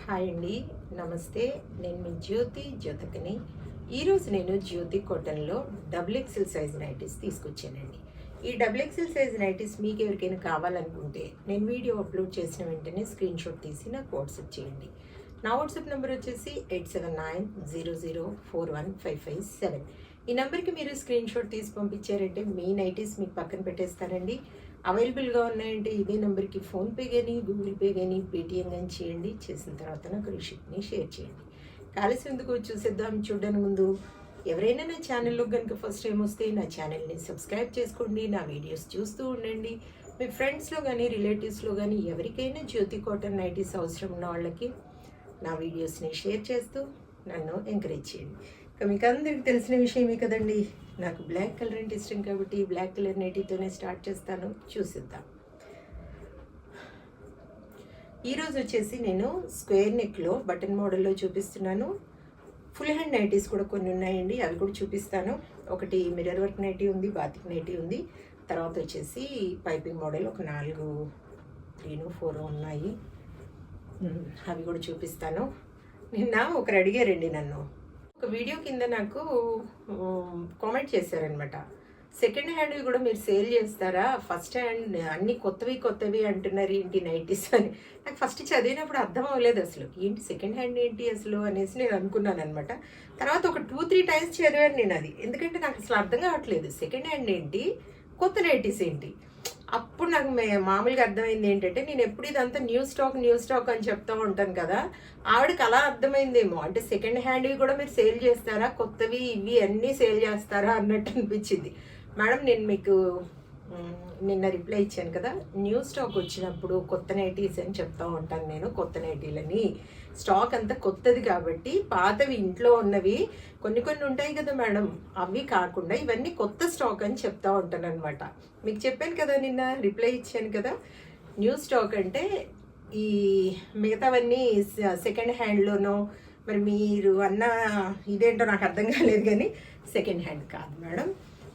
Hi అండి, నమస్తే. నేను మీ జ్యోతికని. ఈరోజు నేను జ్యోతి కాటన్లో డబుల్ ఎక్సెల్ సైజ్ నైటీస్ తీసుకొచ్చానండి. ఈ డబుల్ ఎక్సెల్ సైజ్ నైటీస్ మీకు ఎవరికైనా కావాలనుకుంటే నేను వీడియో అప్లోడ్ చేసిన వెంటనే స్క్రీన్ షాట్ తీసి నాకు వాట్సాప్ చేయండి. నా వాట్సాప్ నెంబర్ వచ్చేసి 8790041557. ఈ నెంబర్కి మీరు స్క్రీన్ షాట్ తీసి పంపించారంటే మీ నైటీస్ మీకు పక్కన పెట్టేస్తారండి. అవైలబుల్గా ఉన్నాయంటే ఇదే నెంబర్కి ఫోన్పే కానీ గూగుల్ పే కానీ పేటిఎం కానీ చేయండి. చేసిన తర్వాత నాకు రిసిప్ట్ని షేర్ చేయండి. ఆలస్యం ఎందుకు చూసేద్దాం. చూడడానికి ముందు ఎవరైనా నా ఛానల్లో కనుక ఫస్ట్ టైం వస్తే నా ఛానల్ని సబ్స్క్రైబ్ చేసుకోండి. నా వీడియోస్ చూస్తూ ఉండండి. మీ ఫ్రెండ్స్లో కానీ రిలేటివ్స్లో కానీ ఎవరికైనా జ్యోతి కాటన్ నైటీస్ అవసరం ఉన్న వాళ్ళకి నా వీడియోస్ని షేర్ చేస్తూ నన్ను ఎంకరేజ్ చేయండి. మీకు అందరికి తెలిసిన విషయమే కదండి, నాకు బ్లాక్ కలర్ అంటే ఇష్టం కాబట్టి బ్లాక్ కలర్ నైటీతోనే స్టార్ట్ చేస్తాను. చూసిద్దాం. ఈరోజు వచ్చేసి నేను స్క్వేర్ నెక్లో బటన్ మోడల్లో చూపిస్తున్నాను. ఫుల్ హ్యాండ్ నైటీస్ కూడా కొన్ని ఉన్నాయండి, అవి కూడా చూపిస్తాను. ఒకటి మిర్రర్ వర్క్ నైటీ ఉంది, బాతిక్ నైటీ ఉంది. తర్వాత వచ్చేసి పైపింగ్ మోడల్ ఒక 4, 3, 4 ఉన్నాయి, అవి కూడా చూపిస్తాను. నిన్న ఒకరు అడిగారండి నన్ను, ఒక వీడియో కింద నాకు కామెంట్ చేశారనమాట, సెకండ్ హ్యాండ్వి కూడా మీరు సేల్ చేస్తారా, ఫస్ట్ హ్యాండ్ అన్ని కొత్తవి అంటున్నారు ఏంటి నైటీస్ అని. నాకు ఫస్ట్ చదివినప్పుడు అర్థం అవ్వలేదు అసలు, ఏంటి సెకండ్ హ్యాండ్ ఏంటి అసలు అనేసి నేను అనుకున్నాను అనమాట. తర్వాత ఒక 2-3 టైమ్స్ చదివాను నేను అది, ఎందుకంటే నాకు అసలు అర్థం కావట్లేదు సెకండ్ హ్యాండ్ ఏంటి, కొత్త నైటీస్ ఏంటి. అప్పుడు నాకు మామూలుగా అర్థమైంది ఏంటంటే, నేను ఎప్పుడు ఇదంతా న్యూ స్టాక్ అని చెప్తూ ఉంటాను కదా, ఆవిడకి అలా అర్థమైందేమో, అంటే సెకండ్ హ్యాండ్వి కూడా మీరు సేల్ చేస్తారా, కొత్తవి ఇవి అన్నీ సేల్ చేస్తారా అన్నట్టు అనిపించింది. మేడం, నేను మీకు నిన్న రిప్లై ఇచ్చాను కదా, న్యూ స్టాక్ వచ్చినప్పుడు కొత్త నైటీస్ అని చెప్తూ ఉంటాను నేను. కొత్త నైటీలని స్టాక్ అంతా కొత్తది కాబట్టి పాతవి ఇంట్లో ఉన్నవి కొన్ని ఉంటాయి కదా మేడం, అవి కాకుండా ఇవన్నీ కొత్త స్టాక్ అని చెప్తా ఉంటాను అనమాట. మీకు చెప్పాను కదా, నిన్న రిప్లై ఇచ్చాను కదా, న్యూ స్టాక్ అంటే ఈ మిగతావన్నీ సెకండ్ హ్యాండ్లోనో, మరి మీరు అన్న ఇదేంటో నాకు అర్థం కాలేదు, కానీ సెకండ్ హ్యాండ్ కాదు మేడం.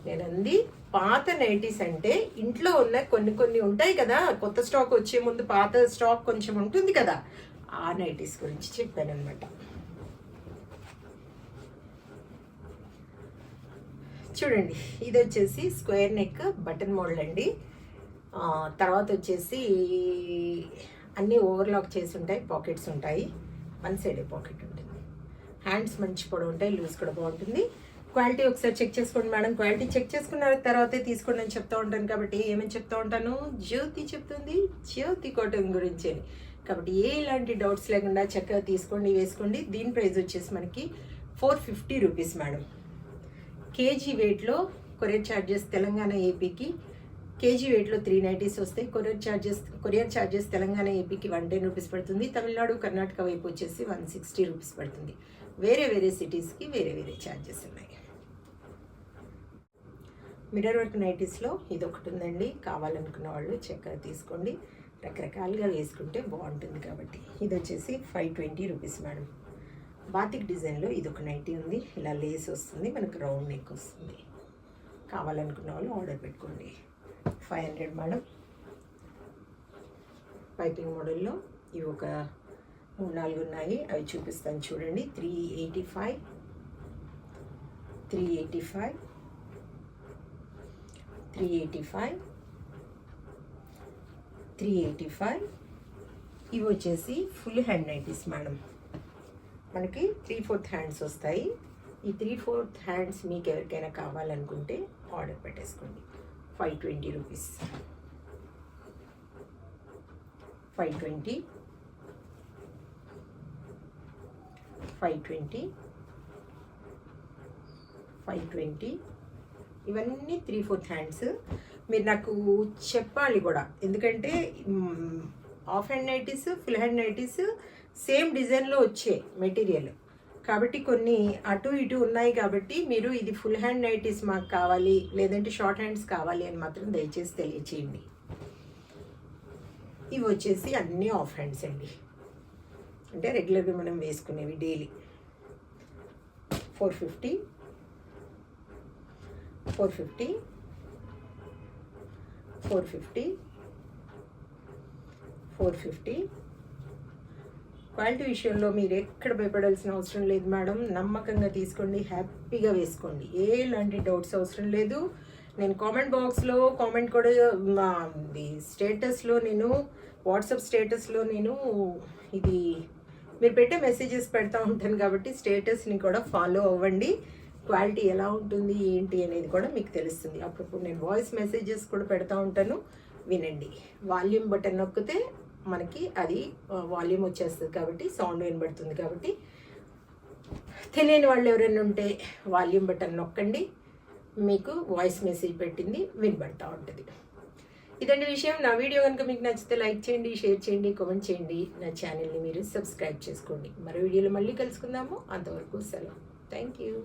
నేను అంది పాత నైటీస్ అంటే ఇంట్లో ఉన్న కొన్ని ఉంటాయి కదా, కొత్త స్టాక్ వచ్చే ముందు పాత స్టాక్ కొంచెం ఉంటుంది కదా, ఆ నైటీస్ గురించి చెప్పాను అనమాట. చూడండి, ఇది వచ్చేసి స్క్వేర్ నెక్ బటన్ మోడల్ అండి. తర్వాత వచ్చేసి అన్నీ ఓవర్లాక్ చేసి ఉంటాయి, పాకెట్స్ ఉంటాయి, వన్ సైడే పాకెట్ ఉంటుంది. హ్యాండ్స్ మంచి పొడవు ఉంటాయి, లూజ్ కూడా బాగుంటుంది. క్వాలిటీ ఒకసారి చెక్ చేసుకోండి మేడం, క్వాలిటీ చెక్ చేసుకున్న తర్వాతే తీసుకోండి అని చెప్తూ ఉంటాను. కాబట్టి ఏమని చెప్తూ ఉంటాను, జ్యోతి చెప్తుంది జ్యోతి కాటన్ గురించి అని. కాబట్టి ఎలాంటి డౌట్స్ లేకుండా చక్కగా తీసుకోండి, వేసుకోండి. దీని ప్రైస్ వచ్చేసి మనకి 450 రూపీస్ మేడం. కేజీ వెయిట్లో కొరియర్ ఛార్జెస్ తెలంగాణ ఏపీకి, కేజీ వెయిట్లో 3 నైటీస్ వస్తాయి. కొరియర్ ఛార్జెస్ తెలంగాణ ఏపీకి 110 రూపీస్ పడుతుంది. తమిళనాడు కర్ణాటక వైపు వచ్చేసి 160 రూపీస్ పడుతుంది. వేరే సిటీస్కి వేరే ఛార్జెస్ ఉన్నాయి. మిర్రర్ వర్క్ నైటీస్లో ఇది ఒకటి ఉందండి, కావాలనుకున్న వాళ్ళు చక్కగా తీసుకోండి. రకరకాలుగా వేసుకుంటే బాగుంటుంది కాబట్టి. ఇది వచ్చేసి 520 రూపీస్ మేడం. బాతిక్ డిజైన్లో ఇది ఒక నైటీ ఉంది, ఇలా లేస్ వస్తుంది, మనకు రౌండ్ నెక్ వస్తుంది. కావాలనుకున్న వాళ్ళు ఆర్డర్ పెట్టుకోండి. 500 మేడం. పైపింగ్ మోడల్లో ఇవి ఒక 3-4 ఉన్నాయి, అవి చూపిస్తాను చూడండి. 385 385 385 385. ఇవి వచ్చేసి ఫుల్ హ్యాండ్ నైటీస్ మేడం. మనకి 3/4 హ్యాండ్స్ వస్తాయి. ఈ 3/4 హ్యాండ్స్ మీకు ఎవరికైనా కావాలనుకుంటే ఆర్డర్ పెట్టేసుకోండి. 520 రూపీస్. 520 520 520. ఇవన్నీ 3/4 హ్యాండ్స్. మీరు నాకు చెప్పాలి కూడా, ఎందుకంటే half hand nighties, full hand nighties same డిజైన్లో వచ్చే మెటీరియల్ కాబట్టి కొన్ని అటు ఇటు ఉన్నాయి. కాబట్టి మీరు ఇది ఫుల్ హ్యాండ్ నైటీస్ మాకు కావాలి, లేదంటే షార్ట్ హ్యాండ్స్ కావాలి అని మాత్రం దయచేసి తెలియచేయండి. ఇవి వచ్చేసి అన్నీ హాఫ్ హ్యాండ్స్ అండి, అంటే రెగ్యులర్గా మనం వేసుకునేవి డైలీ. 450 450 450 450 క్వాలిటీ విషయంలో మీరు ఎక్కడ భయపడాల్సిన అవసరం లేదు మేడం. నమ్మకంగా తీసుకోండి, హ్యాపీగా వేసుకోండి. ఎలాంటి డౌట్స్ అవసరం లేదు. నేను కామెంట్ బాక్స్లో కామెంట్ కూడా స్టేటస్లో నేను వాట్సాప్ స్టేటస్లో నేను ఇది మీరు పెట్టే మెసేజెస్ పెడతా ఉంటాను కాబట్టి స్టేటస్ని కూడా ఫాలో అవ్వండి. క్వాలిటీ ఎలా ఉంటుంది ఏంటి అనేది కూడా మీకు తెలుస్తుంది. అప్పుడప్పుడు నేను వాయిస్ మెసేజెస్ కూడా పెడతా ఉంటాను, వినండి. వాల్యూమ్ బటన్ నొక్కితే మనకి అది వాల్యూమ్ వచ్చేస్తుంది కాబట్టి సౌండ్ వినబడుతుంది. కాబట్టి తెలియని వాళ్ళు ఎవరైనా ఉంటే వాల్యూమ్ బటన్ నొక్కండి, మీకు వాయిస్ మెసేజ్ పెట్టింది వినబడతా ఉంటుంది. ఇదండి విషయం. నా వీడియో కనుక మీకు నచ్చితే లైక్ చేయండి, షేర్ చేయండి, కామెంట్ చేయండి. నా ఛానల్ని మీరు సబ్స్క్రైబ్ చేసుకోండి. మరో వీడియోలో మళ్ళీ కలుసుకుందాము. అంతవరకు సెలవు. Thank you.